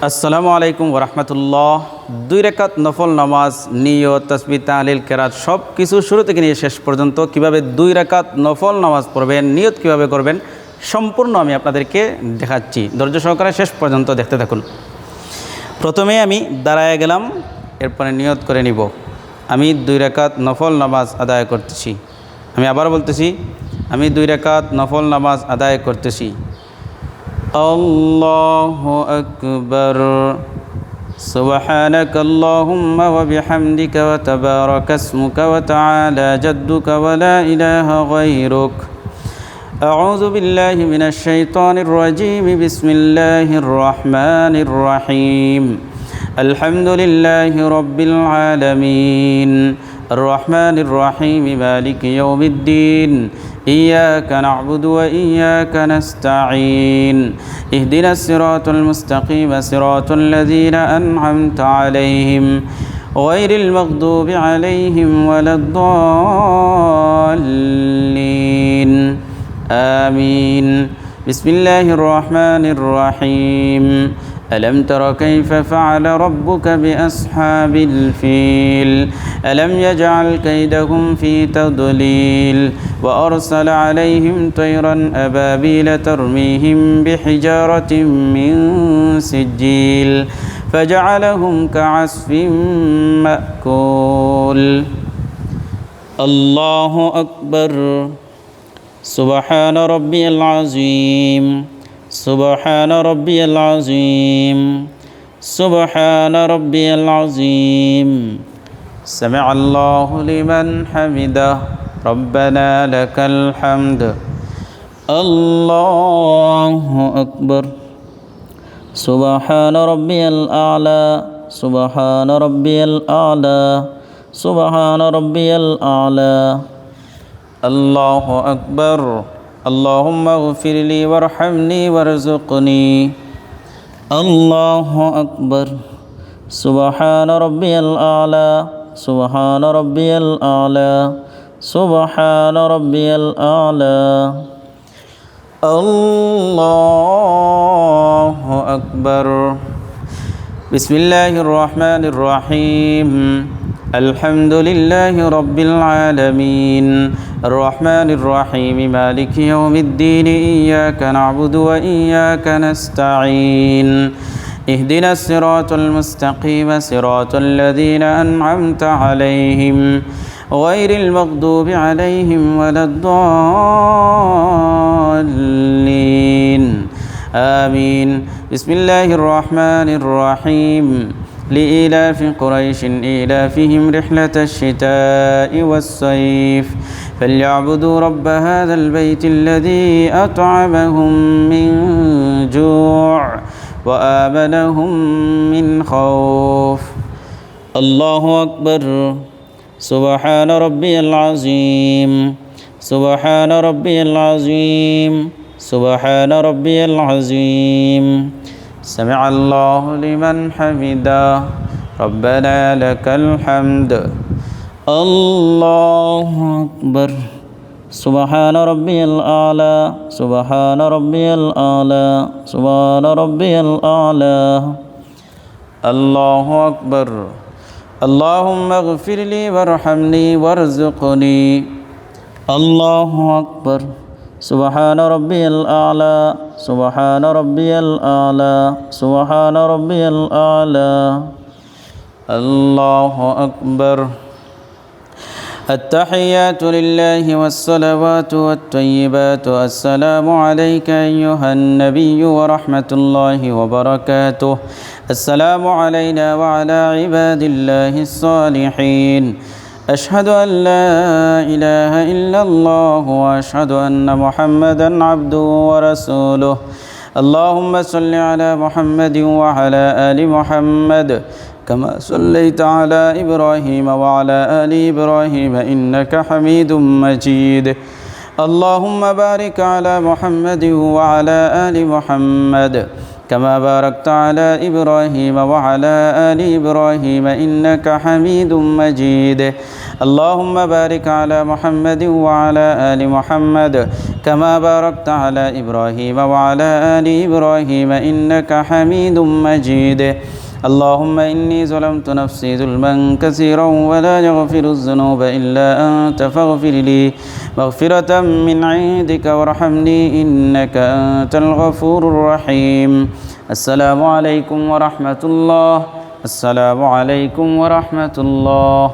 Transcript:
আসসালামু আলাইকুম ওরহমতুল্লাহ। 2 রাকাত নফল নামাজ, নিয়ত, তাসবিহ, তাহলিল, কেরাত সব কিছু শুরু থেকে নিয়ে শেষ পর্যন্ত কিভাবে 2 রাকাত নফল নামাজ পড়বেন, নিয়ত কিভাবে করবেন সম্পূর্ণ আমি আপনাদেরকে দেখাচ্ছি। ধৈর্য সহকারে শেষ পর্যন্ত দেখতে থাকুন। প্রথমে আমি দাঁড়ায় গেলাম, এরপরে নিয়ত করে নিব আমি 2 রাকাত নফল নামাজ আদায় করতেছি। আমি আবার বলতেছি, আমি 2 রাকাত নফল নামাজ আদায় করতেছি। আল্লাহু আকবার। সুবহানাকা আল্লাহুম্মা ওয়া বিহামদিকা ওয়া তাবারাকা ইসমুকা ওয়া তাআলা জাদ্দুকা ওয়া লা ইলাহা গায়রুক। আউযু বিল্লাহি মিনাশ শাইতানির রাজীম। বিসমিল্লাহির রাহমানির রাহিম। আলহামদুলিল্লাহি রাব্বিল আলামিন। الرحمن الرحيم مالك يوم الدين إياك نعبد وإياك نستعين اهدنا الصراط المستقيم صراط الذين أنعمت عليهم غير المغضوب عليهم ولا الضالين آمين بسم الله الرحمن الرحيم ألم تر كيف فعل ربك بأصحاب الفيل ألم يجعل كيدهم في تضليل وأرسل عليهم طيرا أبابيل ترميهم بحجارة من سجيل فجعلهم كعصف مأكول الله أكبر سبحان ربي العظيم سبحان ربي العظيم سبحان ربي العظيم سمع الله لمن حمده ربنا لك الحمد الله أكبر سبحان ربي الأعلى سبحان ربي الأعلى سبحان ربي الأعلى الله أكبر اللهم اغفر لي وارحمني وارزقني الله أكبر سبحان ربي الأعلى سبحان ربي الأعلى سبحان ربي الأعلى الله أكبر بسم الله الرحمن الرحيم الحمد لله رب العالمين الرحمن الرحيم مالك يوم الدين إياك نعبد وإياك نستعين اهدنا الصراط المستقيم صراط الذين أنعمت عليهم غير المغضوب عليهم ولا الضالين آمين بسم الله الرحمن الرحيم لإيلاف قريش إيلافهم رحلة الشتاء والصيف فليعبدوا رب هذا البيت الذي أطعمهم من جوع وآمنهم من خوف الله أكبر سبحان ربي العظيم سبحان ربي العظيم سبحان ربي العظيم سمع الله لمن حمده ربنا لك الحمد الله أكبر سبحان ربي الأعلى سبحان ربي الأعلى سبحان ربي الأعلى الله أكبر اللهم اغفر لي وارحمني وارزقني الله أكبر سبحان ربي الأعلى سبحان ربي الأعلى سبحان ربي الأعلى الله أكبر التحيات لله والصلوات والطيبات السلام عليك أيها النبي ورحمة الله وبركاته السلام علينا وعلى عباد الله الصالحين أشهد أن لا إله إلا الله وأشهد أن محمدًا عبده ورسوله اللهم صل على محمد وعلى آل محمد كما صليت على إبراهيم وعلى آل إبراهيم إنك حميد مجيد اللهم بارك على محمد وعلى آل محمد كما باركت على إبراهيم وعلى آل إبراهيم إنك حميد مجيد اللهم بارك على محمد وعلى آل محمد كما باركت على إبراهيم وعلى آل إبراهيم إنك حميد مجيد اللهم إني ظلمت نفسي ظلما كثيرا ولا يغفر الذنوب إلا أنت فاغفر لي مغفرة من عندك وارحمني إنك أنت الغفور الرحيم السلام عليكم ورحمة الله السلام عليكم ورحمة الله